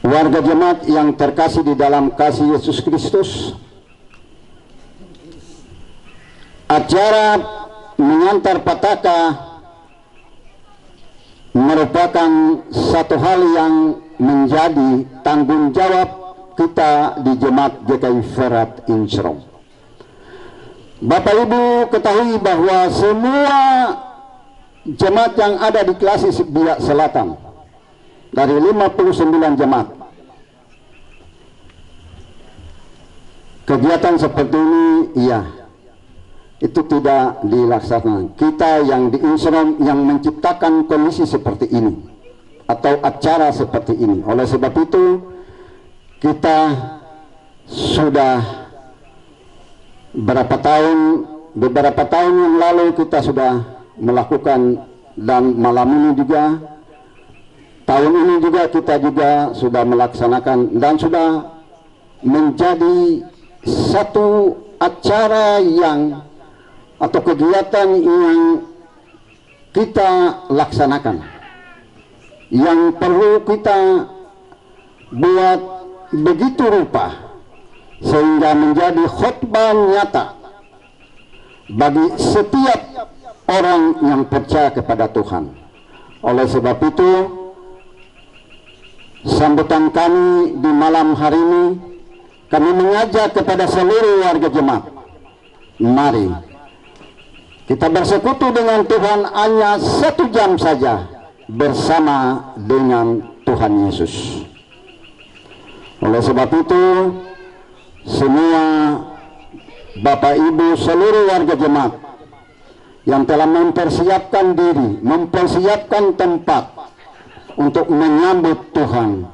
Warga jemaat yang terkasih di dalam kasih Yesus Kristus, acara mengantar petaka merupakan satu hal yang menjadi tanggung jawab kita di jemaat GKI Ferat Inchrom. Bapak Ibu ketahui bahwa semua jemaat yang ada di Klasis Biak Selatan dari 59 jemaat, kegiatan seperti ini iya itu tidak dilaksanakan. Kita yang di Inchrom yang menciptakan kondisi seperti ini atau acara seperti ini. Oleh sebab itu kita sudah beberapa tahun yang lalu kita sudah melakukan, dan malam ini juga, tahun ini juga kita juga sudah melaksanakan dan sudah menjadi satu acara yang atau kegiatan yang kita laksanakan, yang perlu kita buat begitu rupa sehingga menjadi khotbah nyata bagi setiap orang yang percaya kepada Tuhan. Oleh sebab itu, sambutan kami di malam hari ini kami mengajak kepada seluruh warga jemaat, mari kita bersekutu dengan Tuhan hanya 1 jam saja bersama dengan Tuhan Yesus. Oleh sebab itu, semua Bapak Ibu seluruh warga jemaat yang telah mempersiapkan diri, mempersiapkan tempat untuk menyambut Tuhan,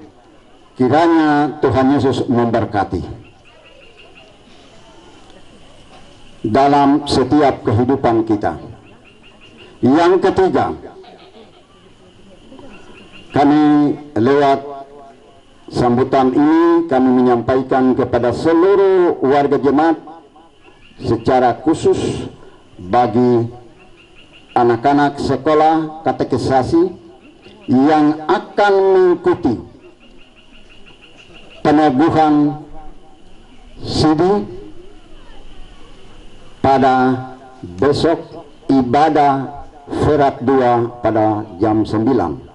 kiranya Tuhan Yesus memberkati dalam setiap kehidupan kita. Yang ketiga, kami lewat sambutan ini kami menyampaikan kepada seluruh warga jemaat secara khusus bagi anak-anak sekolah katekisasi yang akan mengikuti peneguhan sidi pada besok ibadah Ferat 2 pada jam 9.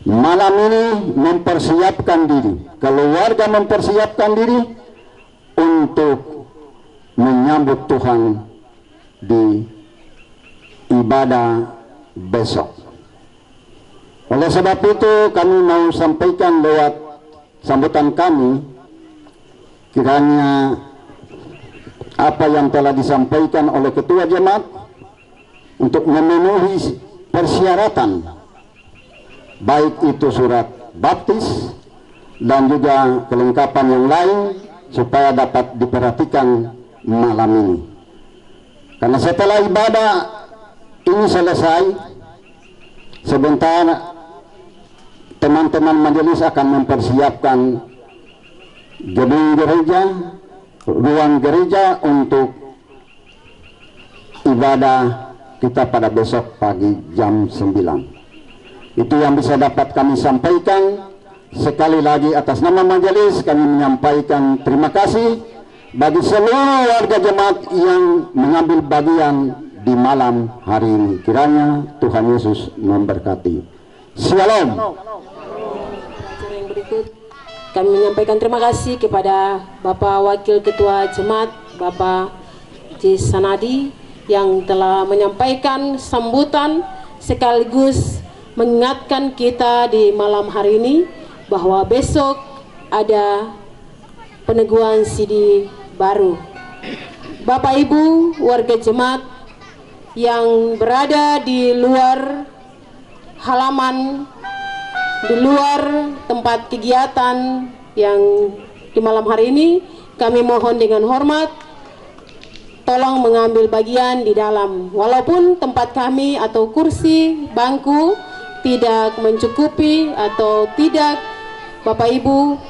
Malam ini mempersiapkan diri, keluarga mempersiapkan diri untuk menyambut Tuhan di ibadah besok. Oleh sebab itu kami mau sampaikan lewat sambutan kami, kiranya apa yang telah disampaikan oleh ketua jemaat untuk memenuhi persyaratan, baik itu surat baptis dan juga kelengkapan yang lain, supaya dapat diperhatikan malam ini. Karena setelah ibadah ini selesai, sebentar teman-teman majelis akan mempersiapkan gedung gereja, ruang gereja untuk ibadah kita pada besok pagi jam 9. Itu yang bisa dapat kami sampaikan. Sekali lagi atas nama majelis kami menyampaikan terima kasih bagi seluruh warga jemaat yang mengambil bagian di malam hari ini. Kiranya Tuhan Yesus memberkati. Shalom. Acara yang berikut kami menyampaikan terima kasih kepada Bapak Wakil Ketua Jemaat Bapak J. Sanadi yang telah menyampaikan sambutan sekaligus mengingatkan kita di malam hari ini bahwa besok ada peneguhan sidi baru. Bapak Ibu warga jemaat yang berada di luar halaman, di luar tempat kegiatan yang di malam hari ini, kami mohon dengan hormat tolong mengambil bagian di dalam. Walaupun tempat kami atau kursi, bangku tidak mencukupi atau tidak Bapak Ibu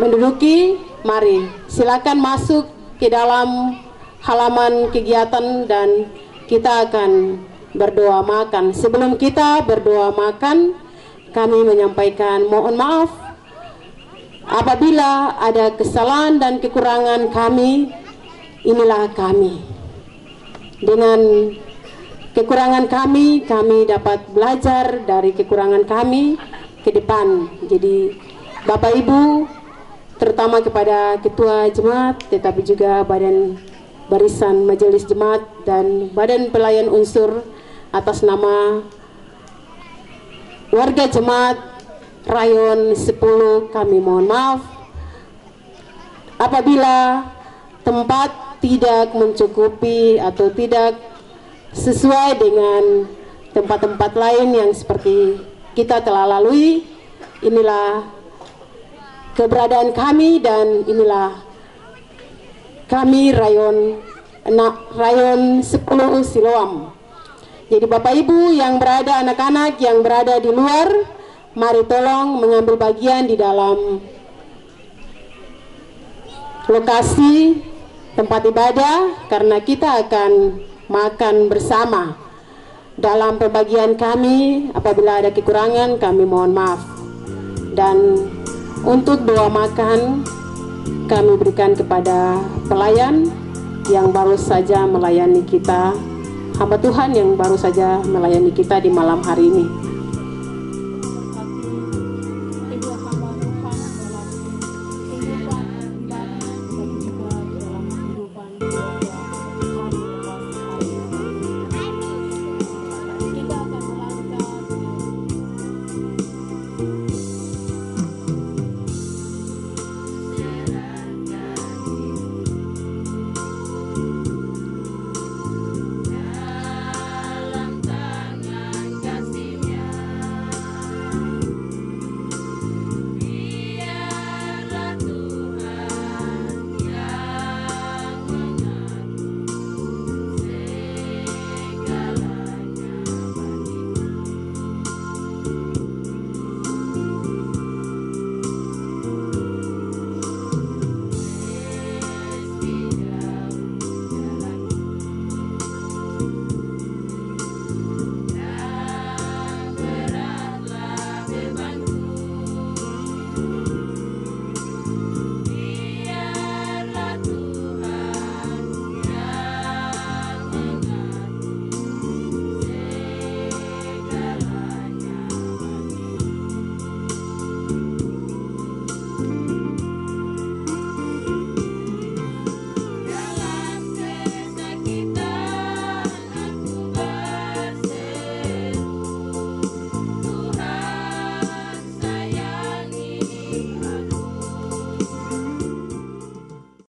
menduduki, mari silakan masuk ke dalam halaman kegiatan dan kita akan berdoa makan. Sebelum kita berdoa makan, kami menyampaikan mohon maaf apabila ada kesalahan dan kekurangan kami. Inilah kami. Dengan kekurangan kami dapat belajar dari kekurangan kami ke depan. Jadi Bapak Ibu, terutama kepada Ketua Jemaat, tetapi juga Badan Barisan Majelis Jemaat dan Badan Pelayan Unsur, atas nama warga Jemaat Rayon 10 kami mohon maaf apabila tempat tidak mencukupi atau tidak sesuai dengan tempat-tempat lain yang seperti kita telah lalui. Inilah keberadaan kami dan inilah kami Rayon 10 Siloam. Jadi Bapak Ibu yang berada, anak-anak yang berada di luar, mari tolong mengambil bagian di dalam lokasi tempat ibadah, karena kita akan makan bersama. Dalam pembagian kami, apabila ada kekurangan, kami mohon maaf. Dan untuk doa makan, kami berikan kepada pelayan yang baru saja melayani kita, hamba Tuhan yang baru saja melayani kita di malam hari ini.